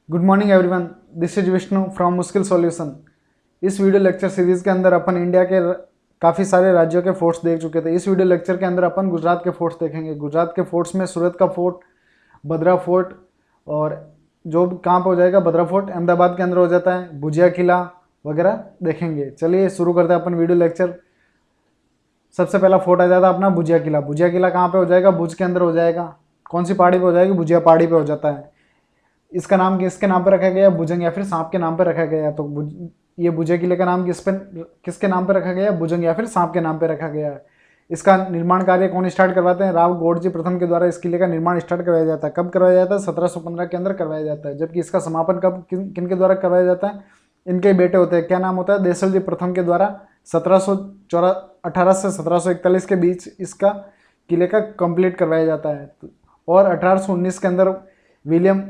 Good morning everyone, this is Vishnu from मुश्किल solution. इस video lecture series के अंदर अपन इंडिया के काफ़ी सारे राज्यों के फोर्ट्स देख चुके थे। इस वीडियो लेक्चर के अंदर अपन गुजरात के फोर्ट्स देखेंगे। गुजरात के फोर्ट्स में सूरत का फोर्ट, भद्रा फोर्ट, और जो कहाँ पर हो जाएगा, भद्रा फोर्ट अहमदाबाद के अंदर हो जाता है, भुजिया किला वगैरह देखेंगे। चलिए शुरू करते हैं अपन वीडियो लेक्चर। सबसे पहला फोर्ट आ जाता है अपना भुजिया किला। भुजिया किला कहाँ पे हो जाएगा? भुज के अंदर हो जाएगा। कौन सी पहाड़ी पे हो जाएगी? भुजिया पहाड़ी पे हो जाता है। इसका नाम किसके नाम पे रखा गया? भुजंग या फिर सांप के नाम पे रखा गया। तो ये भुजिया किले का नाम किसके नाम पे रखा गया? भुजंग या फिर सांप के नाम पे रखा गया है। इसका निर्माण कार्य कौन स्टार्ट करवाते हैं? राव गौड़जी प्रथम के द्वारा इस किले का निर्माण स्टार्ट करवाया जाता है। कब करवाया जाता है? 1715 के अंदर करवाया जाता है। जबकि इसका समापन कब किन के द्वारा करवाया जाता है? इनके बेटे होते हैं। क्या नाम होता है? देसल जी प्रथम के द्वारा 18 से 1741 के बीच इसका किले का कंप्लीट करवाया जाता है। और 1819 के अंदर विलियम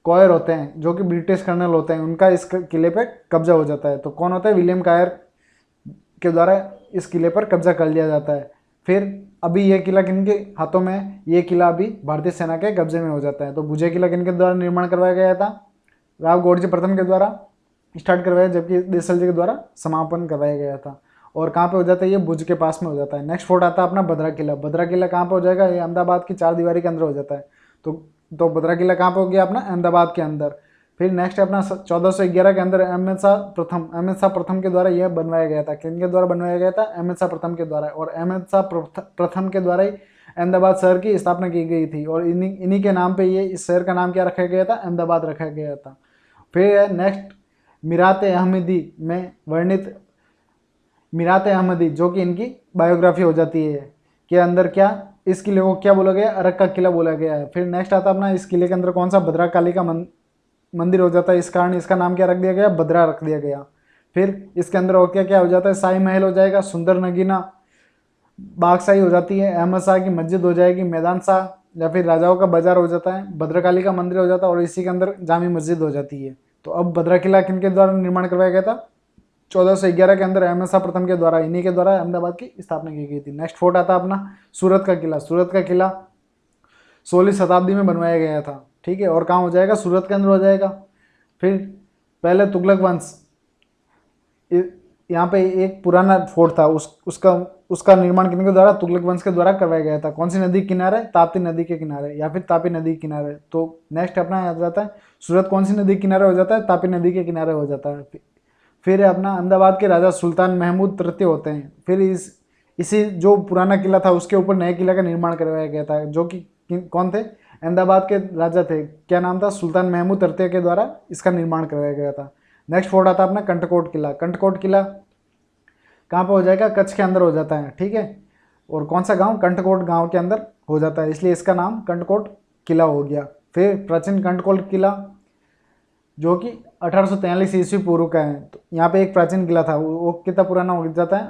कॉयर होते हैं, जो कि ब्रिटिश कर्नल होते हैं, उनका इस किले पे कब्जा हो जाता है। तो कौन होता है? विलियम कॉयर के द्वारा इस किले पर कब्जा कर लिया जाता है। फिर अभी ये किला किनके हाथों में है? ये किला अभी भारतीय सेना के कब्जे में हो जाता है। तो भुजिया किला किनके द्वारा निर्माण करवाया गया था? राव गौड़जी प्रथम के द्वारा स्टार्ट करवाया, जबकि देसल जी के द्वारा समापन करवाया गया था। और कहाँ पे हो जाता है? ये भुज के पास में हो जाता है। नेक्स्ट फोर्ट आता है अपना भद्रा किला। भद्रा किला कहाँ पे हो जाएगा? ये अहमदाबाद की चार दीवारी के अंदर हो जाता है। तो भद्रा किला कहाँ पे हो गया? अपना अहमदाबाद के अंदर। फिर नेक्स्ट है अपना 1411 के अंदर अहमद शाह प्रथम के द्वारा यह बनवाया गया था। किन के द्वारा बनवाया गया था? अहमद शाह प्रथम के द्वारा। और अहमद शाह प्रथम के द्वारा ही अहमदाबाद शहर की स्थापना की गई थी। और इन्हीं के नाम पे ये इस शहर का नाम क्या रखा गया था? अहमदाबाद रखा गया था। फिर नेक्स्ट मीरात अहमदी में वर्णित मीरात अहमदी, जो कि इनकी बायोग्राफी हो जाती है, के अंदर क्या इस किले को क्या बोला गया? अरग का किला बोला गया है। फिर नेक्स्ट आता अपना इस किले के अंदर कौन सा? भद्रकाली का मंदिर हो जाता है। इस कारण इसका नाम क्या रख दिया गया? भद्रा रख दिया गया। फिर इसके अंदर और क्या क्या हो जाता है? शाही महल हो जाएगा, सुंदर नगीना बागशाही हो जाती है, अहमद शाह की मस्जिद हो जाएगी, मैदान शाह या फिर राजाओं का बाजार हो जाता है, भद्रकाली का मंदिर हो जाता है, और इसी के अंदर जामी मस्जिद हो जाती है। तो अब भद्रा किला किनके द्वारा निर्माण करवाया गया था? 1411 के अंदर अहमद शाह प्रथम के द्वारा, इन्हीं के द्वारा अहमदाबाद की स्थापना की गई थी। नेक्स्ट फोर्ट आता अपना सूरत का किला। सूरत का किला 16वीं शताब्दी में बनवाया गया था। ठीक है, और कहाँ हो जाएगा? सूरत के अंदर हो जाएगा। फिर पहले तुगलक वंश, यहाँ पे एक पुराना फोर्ट था, उसका निर्माण किन के द्वारा? तुगलक वंश के द्वारा करवाया गया था। कौन सी नदी के किनारे? ताप्ती नदी के किनारे या फिर तापी नदी के किनारे। तो नेक्स्ट अपना आ जाता है सूरत कौन सी नदी के किनारे हो जाता है? तापी नदी के किनारे हो जाता है। फिर अपना अहमदाबाद के राजा सुल्तान महमूद तृतीय होते हैं। फिर इसी जो पुराना किला था उसके ऊपर नए किला का निर्माण करवाया गया था, जो कि कौन थे? अहमदाबाद के राजा थे। क्या नाम था? सुल्तान महमूद तृतीय के द्वारा इसका निर्माण करवाया गया था। नेक्स्ट फोर्ट आता अपना कंटकोट किला। कंटकोट किला कहाँ पर हो जाएगा? कच्छ के अंदर हो जाता है। ठीक है, और कौन सा गांव? कंटकोट गांव के अंदर हो जाता है, इसलिए इसका नाम कंटकोट किला हो गया। फिर प्राचीन कंटकोट किला, जो कि 1843 ईस्वी पूर्व का है। तो यहाँ पे एक प्राचीन किला था, वो कितना पुराना हो जाता है?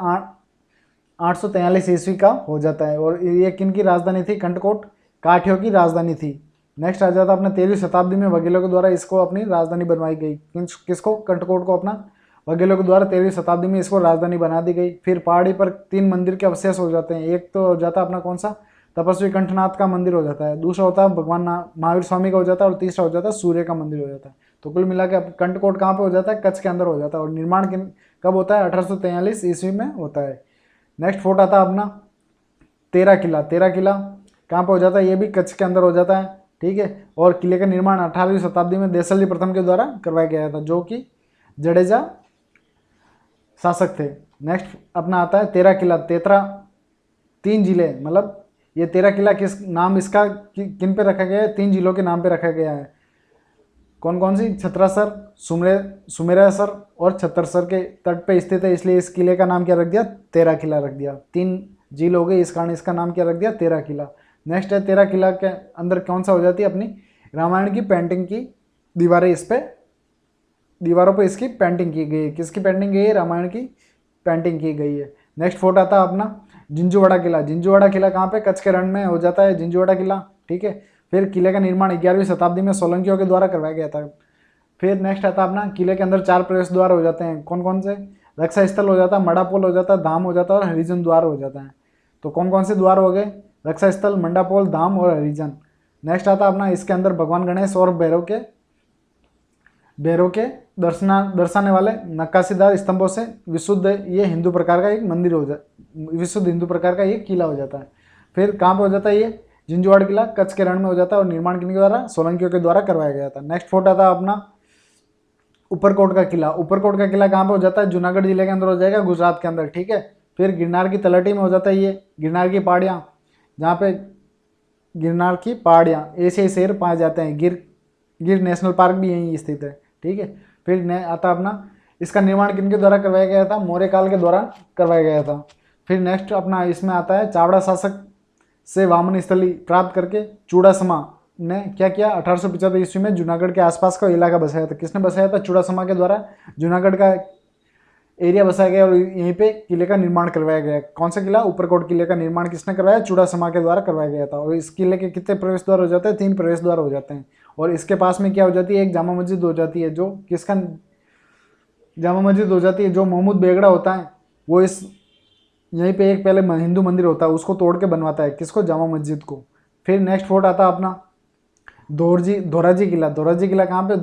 843 ईस्वी का हो जाता है। और ये किन की राजधानी थी? कंटकोट काठियों की राजधानी थी। नेक्स्ट आ जाता है अपना 13वीं शताब्दी में वकीलों के द्वारा इसको अपनी राजधानी बनवाई गई। किसको? कंटकोट को अपना वकीलों के द्वारा 13वीं शताब्दी में इसको राजधानी बना दी गई। फिर पहाड़ी पर 3 मंदिर के अवशेष हो जाते हैं। एक तो हो जाता है अपना कौन सा? तपस्वी कंठनाथ का मंदिर हो जाता है। दूसरा होता है भगवान महावीर स्वामी का हो जाता है। और तीसरा हो जाता है सूर्य का मंदिर हो जाता है। तो कुल मिला के कंटकोट कहाँ पे हो जाता है? कच्छ के अंदर हो जाता है। और निर्माण कब होता है? 1843 ईस्वी में होता है। नेक्स्ट फोर्ट आता है अपना तेरा किला। तेरा किला कहाँ पे हो जाता है? ये भी कच्छ के अंदर हो जाता है। ठीक है, और किले का निर्माण 18वीं शताब्दी में देसल जी प्रथम के द्वारा करवाया गया था, जो कि जडेजा शासक थे। नेक्स्ट अपना आता है तेरा किला। तेतरा 3 जिले, मतलब ये तेरा किला किस नाम इसका किन पे रखा गया है? 3 जिलों के नाम पे रखा गया है। कौन कौन सी? छतरासर, सुमेरासर और छतरसर के तट पे स्थित है, इसलिए इस किले का नाम क्या रख दिया? तेरा किला रख दिया। 3 झील हो गई, इस कारण इसका नाम क्या रख दिया? तेरा किला। नेक्स्ट है तेरा किला के अंदर कौन सा हो जाती है? अपनी रामायण की पेंटिंग की दीवारें, इस पे दीवारों पर इसकी पेंटिंग की गई है। किसकी पेंटिंग गई है? रामायण की पेंटिंग की गई है। नेक्स्ट फोर्ट आता है अपना जिंजूवाड़ा किला। जिंजूवाड़ा किला कहाँ पे? कच्छ के रण में हो जाता है जिंजूवाड़ा किला। ठीक है, फिर किले का निर्माण 11वीं शताब्दी में सोलंकियों के द्वारा करवाया गया था। फिर नेक्स्ट आता अपना किले के अंदर 4 प्रवेश द्वार हो जाते हैं। कौन कौन से? रक्षा स्थल हो जाता है, मडापोल हो जाता है, धाम हो जाता है और हरिजन द्वार हो जाता है। तो कौन कौन से द्वार हो गए? रक्षा स्थल, मंडापोल, धाम और हरिजन। नेक्स्ट आता अपना इसके अंदर भगवान गणेश और भैरव के भैरव के दर्शाने वाले नक्काशीदार स्तंभों से विशुद्ध ये हिंदू प्रकार का एक मंदिर हो जाता, विशुद्ध हिंदू प्रकार का ये किला हो जाता है। फिर कहाँ पे हो जाता है ये जिंजवाड़ किला, कच्छ के रण में हो जाता है और निर्माण किनके द्वारा, सोलंकियों के द्वारा करवाया गया था। नेक्स्ट फोर्ट आता है अपना ऊपरकोट का किला। ऊपरकोट का किला कहाँ पे हो जाता है, जूनागढ़ जिले के अंदर हो जाएगा, गुजरात के अंदर, ठीक है। फिर गिरनार की तलहटी में हो जाता है ये, गिरनार की पहाड़ियाँ, जहाँ पे गिरनार की पहाड़ियाँ ऐसे शेर पाए जाते हैं, गिर नेशनल पार्क भी यहीं स्थित है, ठीक है। फिर आता अपना इसका निर्माण किनके द्वारा करवाया गया था, मौर्य काल के दौरान करवाया गया था। फिर नेक्स्ट अपना इसमें आता है चावड़ा शासक से वामन स्थली प्राप्त करके चूड़ासमा ने क्या किया, 1875 ईस्वी में जूनागढ़ के आसपास का इलाका बसाया था। किसने बसाया था, चूड़ासमा के द्वारा जूनागढ़ का एरिया बसाया गया और यहीं पे किले का निर्माण करवाया गया। कौन सा किला, ऊपरकोट किले का निर्माण किसने करवाया, चूड़ासमा के द्वारा करवाया गया था। और इस किले के कितने प्रवेश द्वार हो जाते हैं, 3 प्रवेश द्वार हो जाते हैं। और इसके पास में क्या हो जाती है, एक जामा मस्जिद हो जाती है, जो किसका जामा मस्जिद हो जाती है, जो महमूद बेगड़ा होता है वो इस यहीं पे एक पहले हिंदू मंदिर होता है उसको तोड़ के बनवाता है, किसको, जामा मस्जिद को। फिर नेक्स्ट फोर्ट आता है अपना धोराजी किला। धोराजी किला कहाँ पे,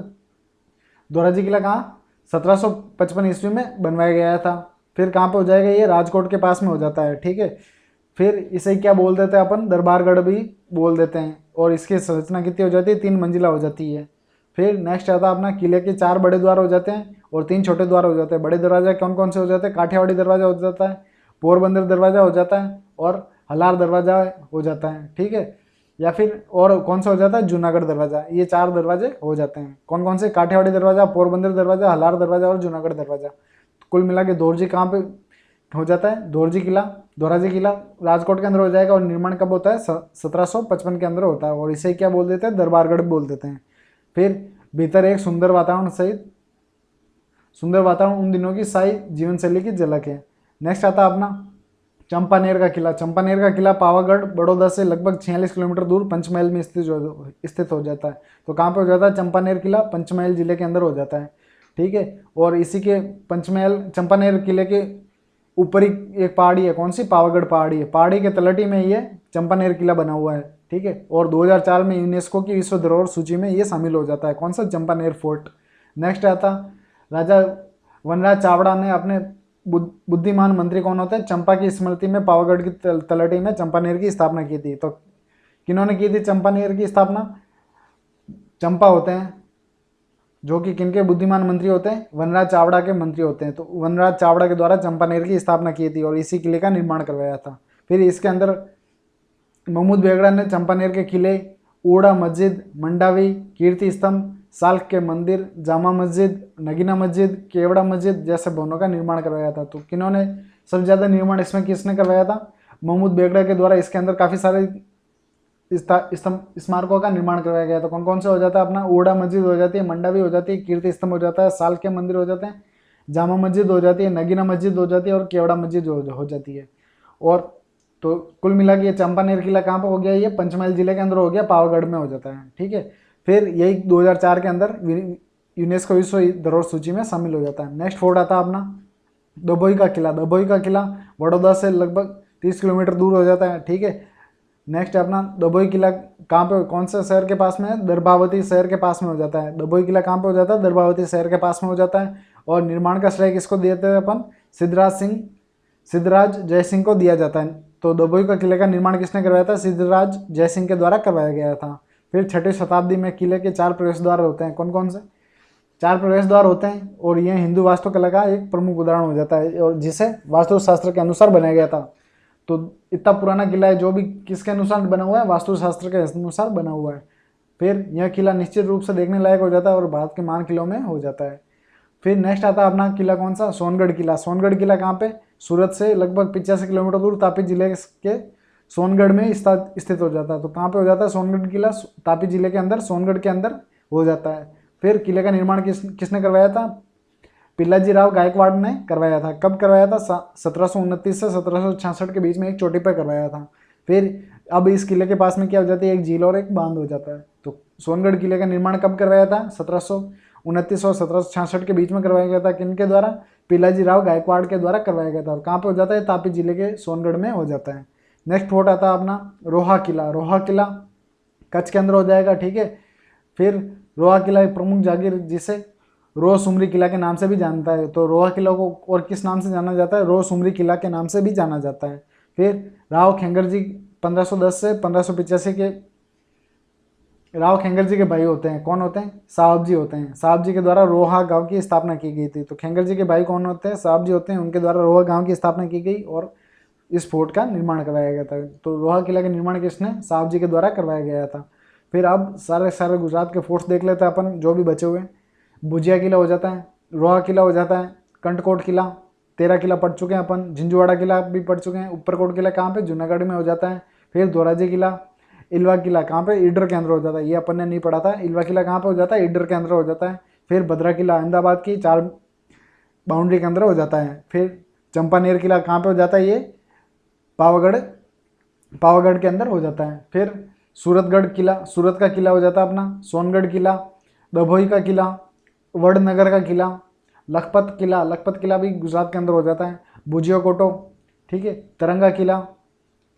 धोराजी किला कहाँ, 1755 ईस्वी में बनवाया गया था। फिर कहाँ पे हो जाएगा ये, राजकोट के पास में हो जाता है, ठीक है। फिर इसे क्या बोल देते हैं अपन, दरबारगढ़ भी बोल देते हैं। और इसकी संरचना कितनी हो जाती है, 3 मंजिला हो जाती है। फिर नेक्स्ट आता है अपना किले के 4 बड़े द्वार हो जाते हैं और 3 छोटे द्वार हो जाते हैं। बड़े दरवाजा कौन कौन से हो जाते हैं, काठियावाड़ी दरवाजा हो जाता है, पोरबंदर दरवाजा हो जाता है और हलार दरवाजा हो जाता है, ठीक है। या फिर और कौन सा हो जाता है, जूनागढ़ दरवाजा। ये 4 दरवाजे हो जाते हैं। कौन कौन से, काठियावाड़ी दरवाजा, पोरबंदर दरवाजा, हलार दरवाजा और जूनागढ़ दरवाजा। कुल मिला के दोरजी कहाँ पे हो जाता है, दोरजी किला, धोराजी किला राजकोट के अंदर हो जाएगा। और निर्माण कब होता है, 1755 के अंदर होता है। और इसे क्या बोल देते हैं, दरबारगढ़ बोल देते हैं। फिर भीतर एक सुंदर वातावरण सहित, सुंदर वातावरण उन दिनों की शाही जीवन शैली की झलक है। नेक्स्ट आता है अपना चंपानेर का किला। चंपानेर का किला पावागढ़ बड़ौदा से लगभग 46 किलोमीटर दूर पंचमहल में स्थित हो जाता है। तो कहाँ पे हो जाता है, चंपानेर किला पंचमहल जिले के अंदर हो जाता है, ठीक है। और इसी के चंपानेर किले के ऊपर ही एक पहाड़ी है, कौन सी, पावागढ़ पहाड़ी है। पहाड़ी के तलहटी में ये चंपानेर किला बना हुआ है, ठीक है। और 2004 में यूनेस्को की विश्व धरोहर सूची में ये शामिल हो जाता है, कौन सा, चंपानेर फोर्ट। नेक्स्ट आता राजा वनराज चावड़ा ने अपने बुद्धिमान मंत्री कौन होते हैं, चंपा की स्मृति में पावागढ़ की तलहटी में चंपानेर की स्थापना की थी। तो किन्होंने की थी चंपानेर की स्थापना, चंपा होते हैं, जो कि किनके बुद्धिमान मंत्री होते हैं, वनराज चावड़ा के मंत्री होते हैं। तो वनराज चावड़ा के द्वारा चंपानेर की स्थापना की थी और इसी किले का निर्माण करवाया था। फिर इसके अंदर महमूद बेगड़ा ने चंपानेर के किले, ऊड़ा मस्जिद, मंडावी, कीर्ति स्तंभ, साल्क के मंदिर, जामा मस्जिद, नगीना मस्जिद, केवड़ा मस्जिद जैसे भवनों का निर्माण करवाया था। तो किन्होंने सबसे ज़्यादा निर्माण इसमें किसने करवाया था, महमूद बेगड़ा के द्वारा। इसके अंदर काफ़ी सारे स्मारकों का निर्माण करवाया गया था। कौन कौन से हो जाता है अपना, ऊड़ा मस्जिद हो जाती है, मंडावी हो जाती है, कीर्ति स्तंभ हो जाता है, साल्क के मंदिर हो जाते हैं, जामा मस्जिद हो जाती है, नगीना मस्जिद हो जाती है और केवड़ा मस्जिद हो जाती है। और तो कुल मिला के ये चंपानेर किला कहाँ पर हो गया, ये पंचमहल जिले के अंदर हो गया, पावागढ़ में हो जाता है, ठीक है। फिर यही 2004 के अंदर यूनेस्को विश्व धरोहर सूची में शामिल हो जाता है। नेक्स्ट फोर्ट आता है अपना दभोई का किला। दभोई का किला बड़ौदा से लगभग 30 किलोमीटर दूर हो जाता है, ठीक है। नेक्स्ट अपना दभोई किला कहाँ पे, कौन से शहर के पास में है, दरबावती शहर के पास में हो जाता है। दभोई किला कहाँ पे हो जाता है, दरबावती शहर के पास में हो जाता है। और निर्माण का श्रेय किसको देते हैं अपन, सिद्धराज जयसिंह को दिया जाता है। तो दभोई का किले का निर्माण किसने करवाया था, सिद्धराज जयसिंह के द्वारा करवाया गया था। फिर 6वीं शताब्दी में किले के 4 प्रवेश द्वार होते हैं। कौन कौन से 4 प्रवेश द्वार होते हैं, और यह हिंदू वास्तुकला का एक प्रमुख उदाहरण हो जाता है, और जिसे वास्तुशास्त्र के अनुसार बनाया गया था। तो इतना पुराना किला है, जो भी किसके अनुसार बना हुआ है, वास्तुशास्त्र के अनुसार बना हुआ है। फिर यह किला निश्चित रूप से देखने लायक हो जाता है और भारत के महान किलों में हो जाता है। फिर नेक्स्ट आता है अपना किला कौन सा, सोनगढ़ किला। सोनगढ़ किला कहाँ पे, सूरत से लगभग 85 किलोमीटर दूर तापी जिले के सोनगढ़ में स्थित हो जाता है। तो कहाँ पे हो जाता है, सोनगढ़ किला तापी जिले के अंदर, सोनगढ़ के अंदर हो जाता है। फिर किले का निर्माण किसने करवाया था, पिल्लाजी राव गायकवाड़ ने करवाया था। कब करवाया था, 1729 से 1766 के बीच में एक चोटी पर करवाया था। फिर अब इस किले के पास में क्या हो जाती है, एक झील और एक बांध हो जाता है। तो सोनगढ़ किले का निर्माण कब करवाया था, 1729 और 1766 के बीच में करवाया गया था। किनके द्वारा, पिल्लाजी राव गायकवाड़ के द्वारा करवाया गया था। और कहाँ पे हो जाता है, तापी जिले के सोनगढ़ में हो जाता है। नेक्स्ट फोर्ट आता है अपना रोहा किला। रोहा किला कच्छ के अंदर हो जाएगा, ठीक है। फिर रोहा किला एक प्रमुख जागीर जिसे रोह सुमरी किला के नाम से भी जानता है। तो रोहा किला को और किस नाम से जाना जाता है? रोह सुमरी किला के नाम से भी जाना जाता है। फिर राव खेंगर जी 1510 से 1585 के राव खेंगर जी के भाई होते हैं। कौन होते हैं? साहब जी होते हैं। साहब जी के द्वारा रोहा गांव की स्थापना की गई थी। तो खेंगर जी के भाई कौन होते हैं? साहब जी होते हैं। उनके द्वारा रोहा गांव की स्थापना की गई और इस फोर्ट का निर्माण करवाया गया था। तो रोहा किला का निर्माण किसने? साहब जी के द्वारा करवाया गया था। फिर अब सारे गुजरात के फोर्ट्स देख लेते हैं अपन जो भी बचे हुए। भुजिया किला हो जाता है, रोहा किला हो जाता है, कंटकोट किला, 13 किला पढ़ चुके हैं अपन, जिंजुवाड़ा किला भी पढ़ चुके हैं। ऊपरकोट किला कहाँ पे? जूनागढ़ में हो जाता है। फिर धोराजी किला, इलवा किला कहाँ पे? ईडर के अंदर हो जाता है। ये अपन ने नहीं पढ़ा था। इलवा किला कहाँ पे हो जाता है? ईडर के अंदर हो जाता है। फिर भद्रा किला अहमदाबाद की 4 बाउंड्री के अंदर हो जाता है। फिर चंपानेर किला कहाँ पे हो जाता है? ये पावागढ़ के अंदर हो जाता है। फिर सूरतगढ़ किला, सूरत का किला हो जाता है अपना। सोनगढ़ किला, दभोई का किला, वडनगर का किला, लखपत किला भी गुजरात के अंदर हो जाता है। भुजिया कोटो, ठीक है, तिरंगा किला।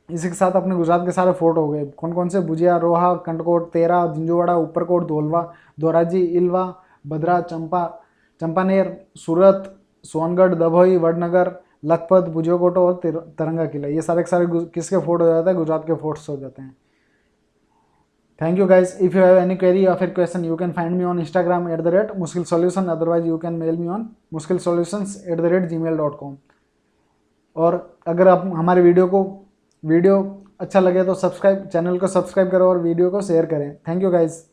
इसी के साथ अपने गुजरात के सारे फोर्ट हो गए। कौन कौन से? भुजिया, रोहा, कंटकोट, तेरा, जिंजुवाड़ा, ऊपरकोट, धोलवा, धोराजी, इलवा, भद्रा, चंपानेर, सूरत, सोनगढ़, दभोई, वडनगर, लखपत, भुजिया कोटो और तिरंगा किला। ये सारे के सारे किसके फोर्ट हो जाते हैं? गुजरात के फोर्ट्स हो जाते हैं। Thank you guys. If you have any query or question, you can find me on Instagram @muskilsolution. Otherwise, you can mail me on muskilsolutions@gmail.com. और अगर आप हमारे वीडियो अच्छा लगे तो चैनल को सब्सक्राइब करो और वीडियो को शेयर करें। Thank you guys.